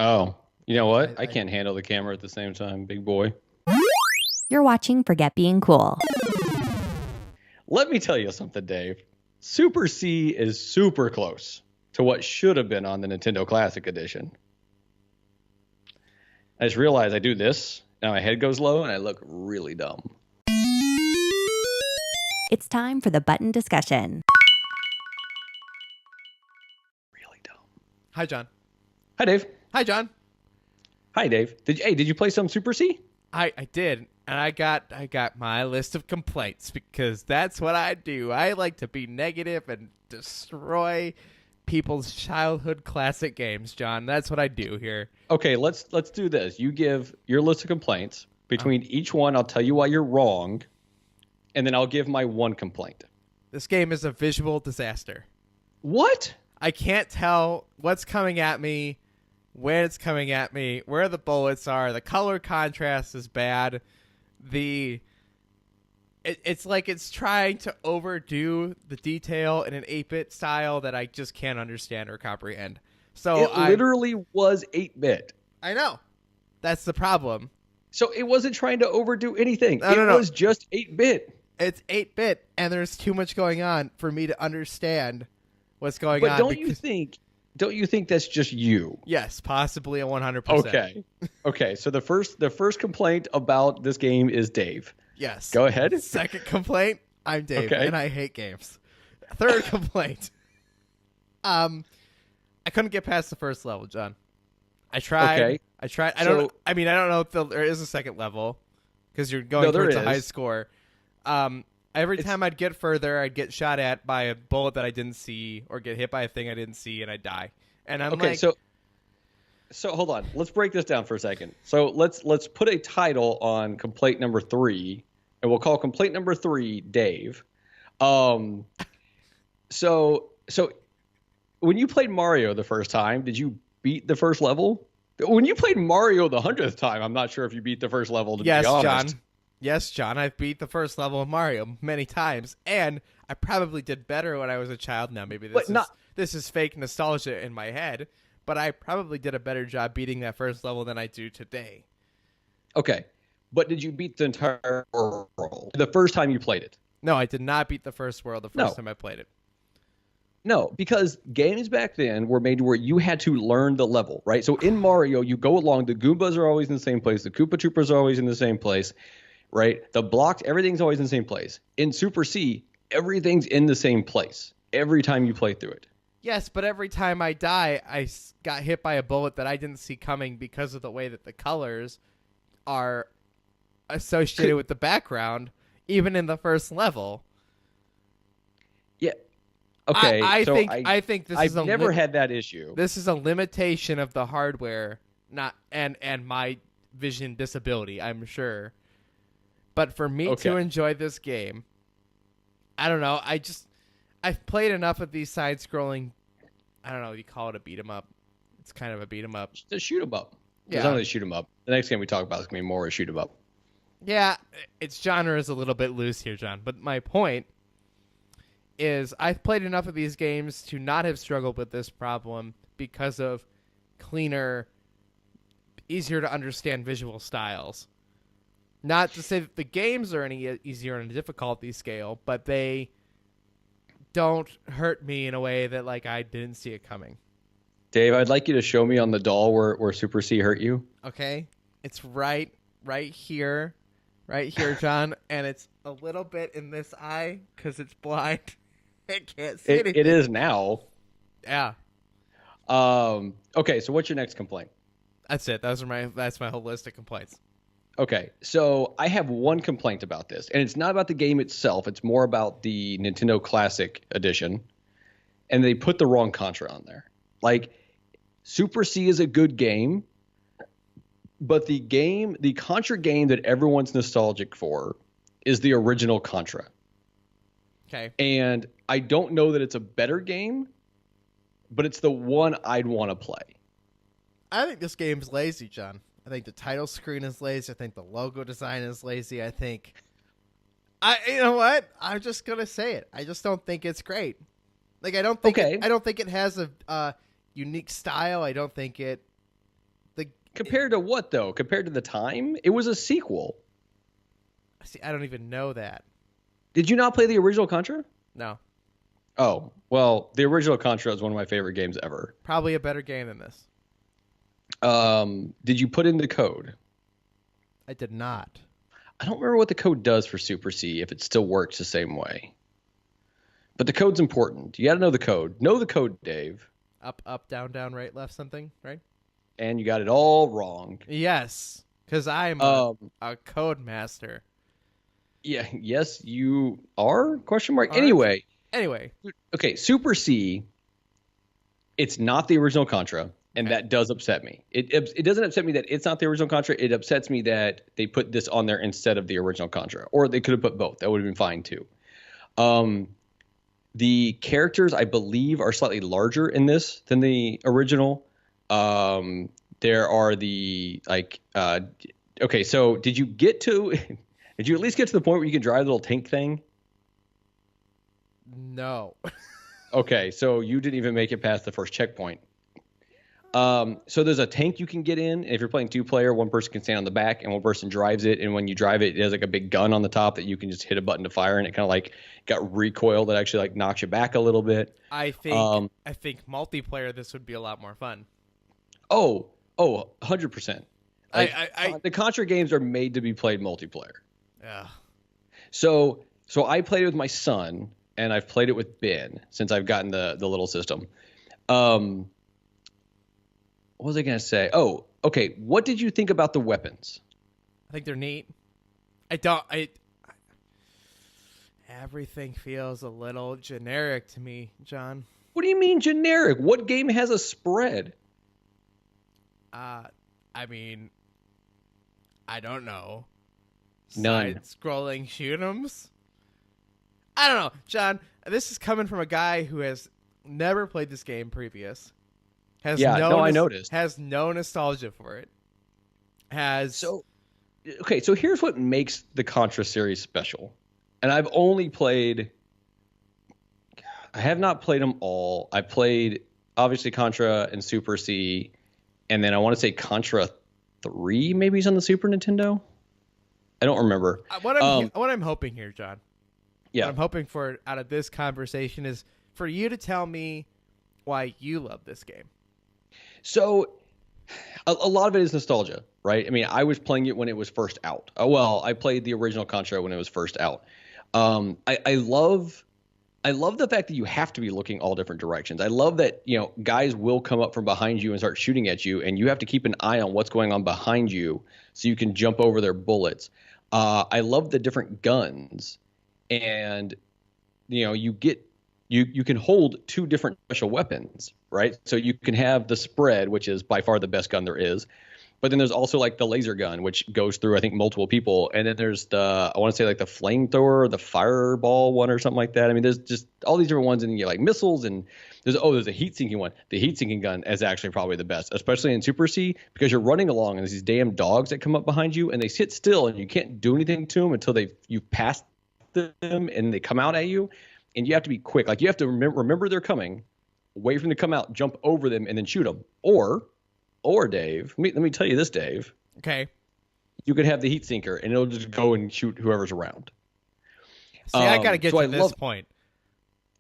Oh, you know what? I can't handle the camera at the same time, big boy. You're watching Forget Being Cool. Let me tell you something, Dave. Super C is super close to what should have been on the Nintendo Classic Edition. I just realized I do this, now my head goes low, and I look really dumb. It's time for the button discussion. Really dumb. Hi, John. Hi, Dave. Hi, John. Hi, Dave. Did you play some Super C? I did, and I got my list of complaints because that's what I do. I like to be negative and destroy people's childhood classic games, John. That's what I do here. Okay, let's do this. You give your list of complaints. Between each one, I'll tell you why you're wrong, and then I'll give my one complaint. This game is a visual disaster. What? I can't tell what's coming at me, when it's coming at me, where the bullets are. The color contrast is bad. It's like it's trying to overdo the detail in an 8-bit style that I just can't understand or comprehend. So it literally was 8-bit. I know. That's the problem. So it wasn't trying to overdo anything. No. It was just 8-bit. It's 8-bit, and there's too much going on for me to understand what's going on. But don't you think that's just you? Yes, possibly a 100%. Okay. So the first complaint about this game is Dave. Yes. Go ahead. Second complaint, I'm Dave, and I hate games. Third complaint, I couldn't get past the first level, John. I tried. Okay. I don't know if there is a second level because you're going towards a high score. Every time I'd get further, I'd get shot at by a bullet that I didn't see, or get hit by a thing I didn't see, and I'd die. And I'm so hold on. Let's break this down for a second. So let's put a title on complaint number 3, and we'll call complaint number 3 Dave. So when you played Mario the first time, did you beat the first level? When you played Mario the 100th time, I'm not sure if you beat the first level, to be honest. John. Yes, John, I've beat the first level of Mario many times, and I probably did better when I was a child. Now, maybe this is fake nostalgia in my head, but I probably did a better job beating that first level than I do today. Okay, but did you beat the entire world the first time you played it? No, I did not beat the first world the first time I played it. No, because games back then were made where you had to learn the level, right? So in Mario, you go along, the Goombas are always in the same place, the Koopa Troopas are always in the same place, right? The blocks, everything's always in the same place. In Super C, everything's in the same place every time you play through it. Yes, but every time I die, I got hit by a bullet that I didn't see coming because of the way that the colors are associated with the background, even in the first level. Yeah. Okay. I think this is I've never had that issue. This is a limitation of the hardware, not and my vision disability, I'm sure. But for me to enjoy this game, I don't know. I've played enough of these side-scrolling. I don't know. You call it a beat 'em up. It's kind of a beat 'em up. Just a shoot 'em up. Yeah. It's not really shoot 'em up. The next game we talk about is gonna be more a shoot 'em up. Yeah, its genre is a little bit loose here, John. But my point is, I've played enough of these games to not have struggled with this problem because of cleaner, easier to understand visual styles. Not to say that the games are any easier on a difficulty scale, but they don't hurt me in a way that I didn't see it coming. Dave, I'd like you to show me on the doll where Super C hurt you. Okay, it's right here, John, and it's a little bit in this eye because it's blind. I can't see anything. It is now. Yeah. Okay, so what's your next complaint? That's it. That's my whole list of complaints. Okay, so I have one complaint about this, and it's not about the game itself. It's more about the Nintendo Classic Edition, and they put the wrong Contra on there. Super C is a good game, but the Contra game that everyone's nostalgic for is the original Contra. Okay. And I don't know that it's a better game, but it's the one I'd want to play. I think this game's lazy, John. I think the title screen is lazy. I think the logo design is lazy. You know what? I'm just gonna say it. I just don't think it's great. I don't think it has a unique style. I don't think it Compared to what, though? Compared to the time? It was a sequel. See, I don't even know that. Did you not play the original Contra? No. Oh, well, the original Contra is one of my favorite games ever. Probably a better game than this. Did you put in the code? I did not. I don't remember what the code does for Super C, if it still works the same way. But the code's important. You got to know the code. Know the code, Dave. Up, down, right, left, something, right? And you got it all wrong. Yes, because I'm a code master. Yeah, yes, you are? Question mark. Anyway. Okay, Super C, it's not the original Contra, and that does upset me. It doesn't upset me that it's not the original Contra. It upsets me that they put this on there instead of the original Contra. Or they could have put both. That would have been fine, too. The characters, I believe, are slightly larger in this than the original. There are the, like... okay, so did you get to... Did you at least get to the point where you can drive the little tank thing? No. Okay, so you didn't even make it past the first checkpoint. So there's a tank you can get in. If you're playing 2-player, one person can stand on the back and one person drives it. And when you drive it, it has like a big gun on the top that you can just hit a button to fire. And it kind of like got recoil that actually like knocks you back a little bit. I think multiplayer, this would be a lot more fun. Oh, 100%. Like, the Contra games are made to be played multiplayer. Yeah. So I played it with my son, and I've played it with Ben since I've gotten the little system. What was I going to say? Oh, okay. What did you think about the weapons? I think they're neat. Everything feels a little generic to me, John. What do you mean generic? What game has a spread? I mean, I don't know. None. Side-scrolling shoot-'ems? I don't know. John, this is coming from a guy who has never played this game previous. I noticed. Has no nostalgia for it. So here's what makes the Contra series special. And I have not played them all. I played, obviously, Contra and Super C. And then I want to say Contra 3 maybe is on the Super Nintendo. I don't remember. What I'm hoping here, John. Yeah. What I'm hoping for out of this conversation is for you to tell me why you love this game. So a lot of it is nostalgia, right? I mean, I was playing it when it was first out. I played the original Contra when it was first out. I love the fact that you have to be looking all different directions. I love that, guys will come up from behind you and start shooting at you, and you have to keep an eye on what's going on behind you so you can jump over their bullets. I love the different guns, and you can hold two different special weapons, right? So you can have the spread, which is by far the best gun there is. But then there's also like the laser gun, which goes through, I think, multiple people. And then there's I want to say like the flamethrower, or the fireball one or something like that. I mean, there's just all these different ones, and you get like missiles, and there's a heat sinking one. The heat sinking gun is actually probably the best, especially in Super C, because you're running along and there's these damn dogs that come up behind you and they sit still and you can't do anything to them until you've passed them and they come out at you. And you have to be quick. Like you have to remember they're coming, wait for them to come out, jump over them, and then shoot them. Or Dave, let me tell you this, Dave. Okay. You could have the heat sinker, and it'll just go and shoot whoever's around. See, I got to get to this point.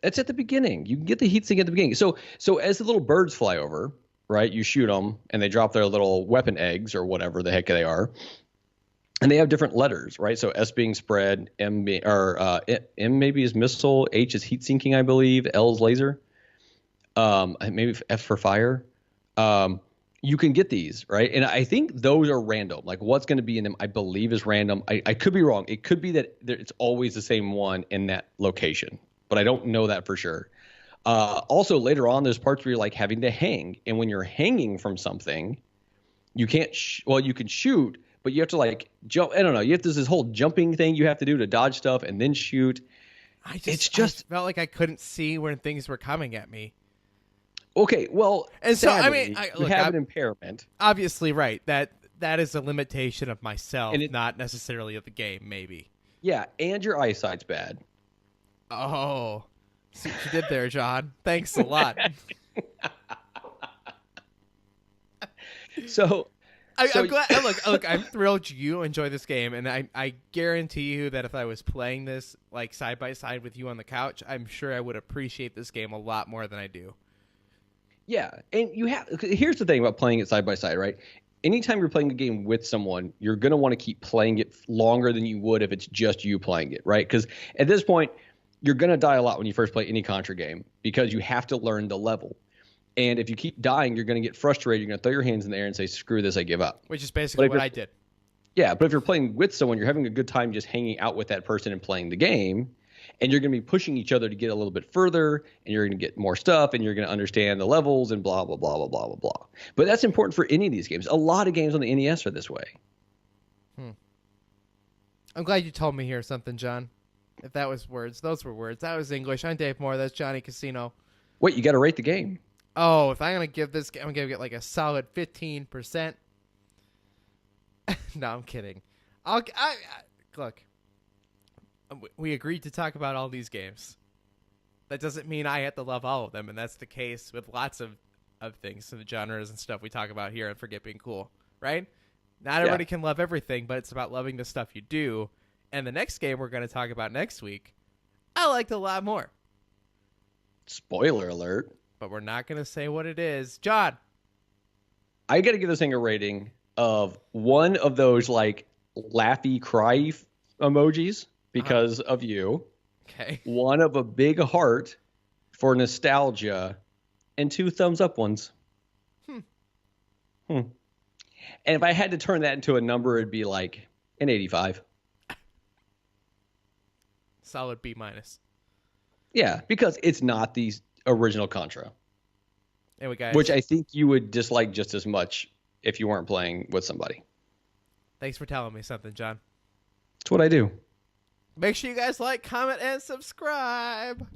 That's at the beginning. You can get the heat sink at the beginning. So as the little birds fly over, right, you shoot them, and they drop their little weapon eggs or whatever the heck they are. And they have different letters, right? So S being spread, M maybe is missile, H is heat sinking, I believe, L is laser, maybe F for fire. You can get these, right? And I think those are random. Like what's going to be in them, I believe, is random. I could be wrong. It could be that it's always the same one in that location, but I don't know that for sure. Also, later on, there's parts where you're like having to hang, and when you're hanging from something, you can't. You can shoot, but you have to like jump. I don't know. This whole jumping thing you have to do to dodge stuff and then shoot. I felt like I couldn't see when things were coming at me. Okay, well, and so sadly, I mean, you have an impairment. Obviously, right. That is a limitation of myself, not necessarily of the game. Maybe. Yeah, and your eyesight's bad. Oh, see what you did there, John. Thanks a lot. So I'm glad. Look, I'm thrilled you enjoy this game, and I guarantee you that if I was playing this like side by side with you on the couch, I'm sure I would appreciate this game a lot more than I do. Yeah, and here's the thing about playing it side by side, right? Anytime you're playing a game with someone, you're going to want to keep playing it longer than you would if it's just you playing it, right? Because at this point, you're going to die a lot when you first play any Contra game because you have to learn the level. And if you keep dying, you're going to get frustrated. You're going to throw your hands in the air and say, screw this, I give up. Which is basically what I did. Yeah, but if you're playing with someone, you're having a good time just hanging out with that person and playing the game. And you're going to be pushing each other to get a little bit further, and you're going to get more stuff, and you're going to understand the levels and blah, blah, blah, blah, blah, blah, blah. But that's important for any of these games. A lot of games on the NES are this way. I'm glad you told me here something, John. If that was words, those were words. That was English. I'm Dave Moore. That's Johnny Casino. Wait, you got to rate the game. Oh, if I'm going to give this game, I'm going to get like a solid 15%. No, I'm kidding. Look. We agreed to talk about all these games. That doesn't mean I have to love all of them, and that's the case with lots of things, the genres and stuff we talk about here and Forget Being Cool, right? Not everybody can love everything, but it's about loving the stuff you do. And the next game we're going to talk about next week, I liked a lot more. Spoiler alert. But we're not going to say what it is. John. I got to give this thing a rating of one of those like laughy cry emojis. Because of you. Okay. One of a big heart for nostalgia, and 2 thumbs up ones. And if I had to turn that into a number, it'd be like an 85. Solid B-. Yeah, because it's not the original Contra. Anyway, guys. Which I think you would dislike just as much if you weren't playing with somebody. Thanks for telling me something, John. That's what I do. Make sure you guys like, comment, and subscribe.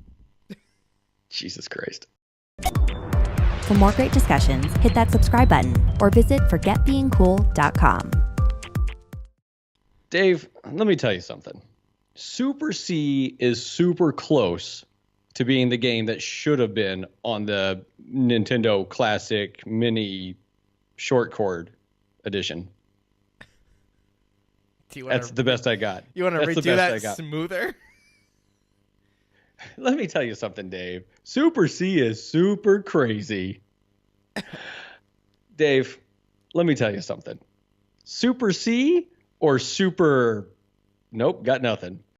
Jesus Christ. For more great discussions, hit that subscribe button or visit forgetbeingcool.com. Dave, let me tell you something. Super C is super close to being the game that should have been on the Nintendo Classic Mini Short Chord Edition. That's the best I got. You want to redo that smoother? Let me tell you something, Dave. Super C is super crazy. Dave, let me tell you something. Super C or super... Nope, got nothing.